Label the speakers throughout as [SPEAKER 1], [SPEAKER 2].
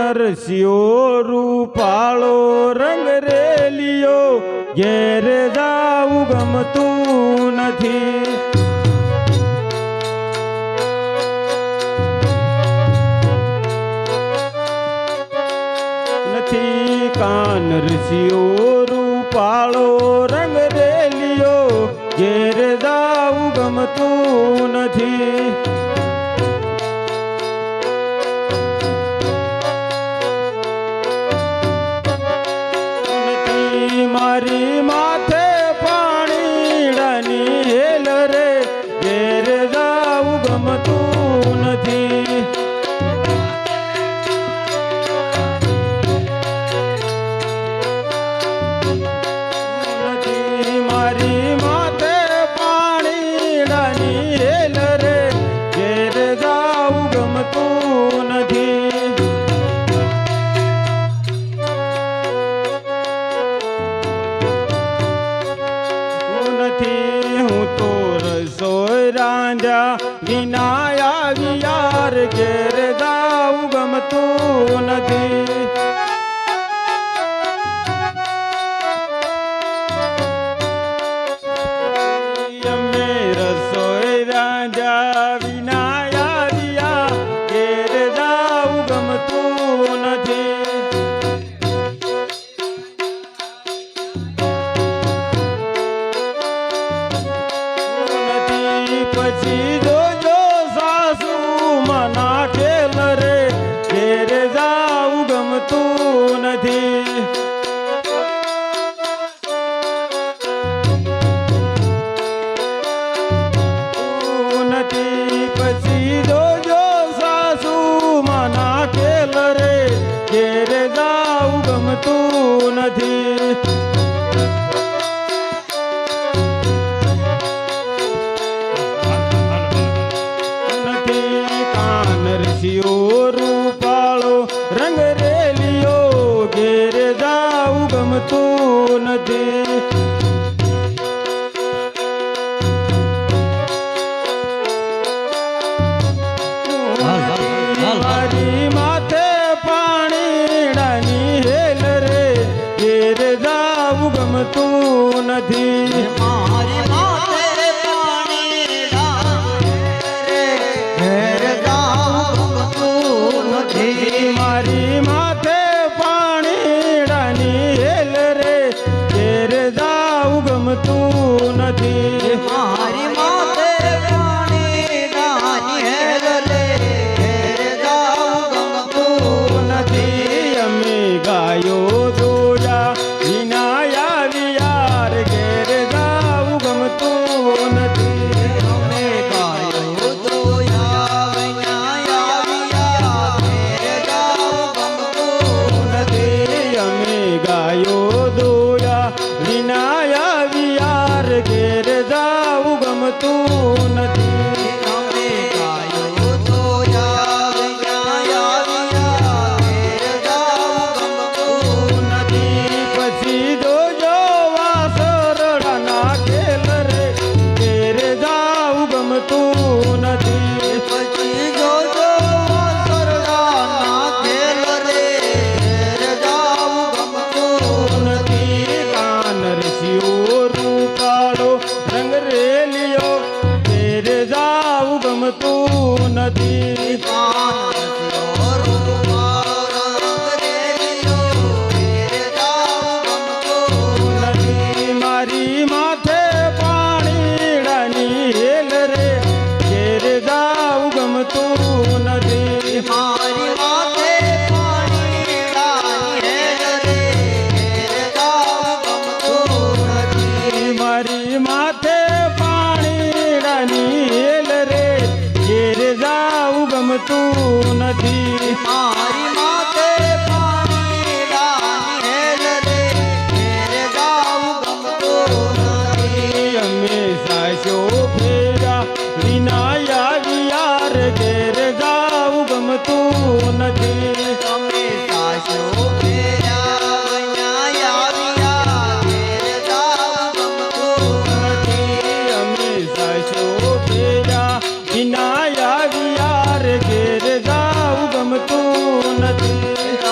[SPEAKER 1] નરસિંહો રૂપાળો રંગ રેલિયો ઘેર જાવું ગમતું નથી. નથી કાન નરસિંહો રૂપાળો રંગ રેલિયો ઘેર જાવું ગમતું નથી. મારી માથે પાણીડાની હેલ રે ઘેર જાવું ગમતું નથી. મારી માથે પાણીડાની હેલ રે ઘેર જાવું ગમતું નથી. હું તો રસોઈ રાંધા વિના આવી યાર ઘેર જાવું ગમતું નથી. અમે રસોઈ રાંધા વિના આવ્યા ઘેર જાવું ગમતું નથી. પછી જોજો સાસુ મના ખેલ રે ઘેર જાવું ગમતું નથી. પછી જોજો સાસુ મના ખેલ રે ઘેર જાવું ગમતું નથી. નરસિંહો રૂપાળો રંગ રેલિયો ઘેર જાવું ગમતું નથી. મારી માથે પાણીડાની હેલ રે ઘેર જાવું ગમતું નથી. મારી માથે પાણીડાની હેલ રે ઘેર જાવું ગમતું નથી.
[SPEAKER 2] મારી માથે પાણીડાની હેલ રે ઘેર જાવું ગમતું
[SPEAKER 1] નથી. અમે ગાયો દોયા વિના આવી યાર ઘેર જાવું ગમતું નથી.
[SPEAKER 2] અમે ગાયો દોયા વિના આવ્યા ઘેર જાવું ગમતું નથી.
[SPEAKER 1] અમે ગાયો દોયા વિના આવી યાર ઘેર જાવું ગમતું નથી.
[SPEAKER 2] અમે ગાયો દોયા વિના આવ્યા ઘેર જાવું ગમતું નથી.
[SPEAKER 1] પછી જોજો વાસરડાના ખેલ રે ઘેર જાવું ગમતું નથી.
[SPEAKER 2] પછી જોજો સરદારના ખેલ રે ઘેર જાવું ગમતું નથી.
[SPEAKER 1] કાન નરસિંહો રૂપાળો રંગ રેલિયો ઘેર જાવું ગમતું નથી. મારી માથે પાણીડાની હેલ રે ઘેર જાવું ગમતું નથી.
[SPEAKER 2] મારી માથે પાણીડાની હેલ રે ઘેર જાવું ગમતું નથી.
[SPEAKER 1] મારી માથે પાણીડાની હેલ રે ઘેર જાવું ગમતું નથી.
[SPEAKER 2] મારી માથે પાણીડાની હેલ રે ઘેર જાવું ગમતું નથી.
[SPEAKER 1] અમે સાસો ફેરા વિના આવી યાર ઘેર જાવું ગમતું નથી.
[SPEAKER 2] અમે સાસો ફેર્યા વિના આવ્યા ઘેર જાવું ગમતું નથી.
[SPEAKER 1] અમે સાસો ફેરા વિના આવી યાર ઘેર જાવું ગમતું નથી.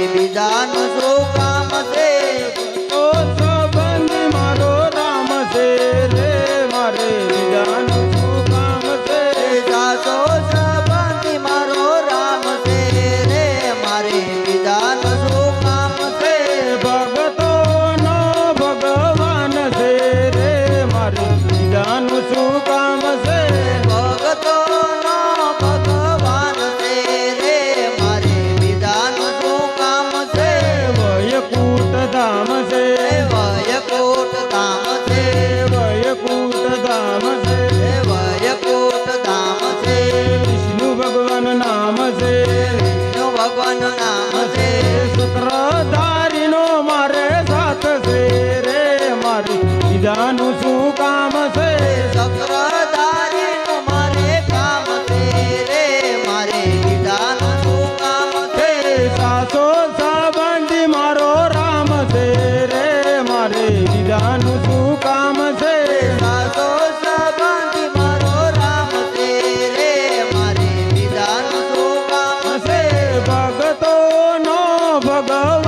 [SPEAKER 2] બીજાનું શું કામ છે
[SPEAKER 1] તો સંબંધ મારો રામ છે રે મારે બીજાનું શું કામ છે
[SPEAKER 2] સાચો સંબંધી મારો રામ છે રે મારે બીજાનું શું કામ છે
[SPEAKER 1] ભગતોનો ભગવાન છે રે મારે બીજાનું શું કામ છે
[SPEAKER 2] ભગતોનો ભગવાન છે રે મારે બીજાનું શું કામ છે
[SPEAKER 1] વયકૂટ ધામ છે
[SPEAKER 2] વયકૂટ ધામ છે
[SPEAKER 1] વયકૂટ ધામ છે
[SPEAKER 2] વયકૂટ ધામ છે
[SPEAKER 1] વિષ્ણુ ભગવાન નામ છે
[SPEAKER 2] વિષ્ણુ ભગવાન નામ છે
[SPEAKER 1] સૂત્રધારીનો મારે સાથ છે રે મારે બીજાનું શું કામ છે
[SPEAKER 2] સક્રધારીનું મારે કામ છે રે મારે બીજાનું શું કામ છે
[SPEAKER 1] સાસો સંબંધી મારો રામ છે રે મારે બીજાનું શું કામ છે
[SPEAKER 2] સાચો સંબંધી મારો રામ છે રે મારે બીજાનું શું કામ છે
[SPEAKER 1] ભગતોનો ભગવાન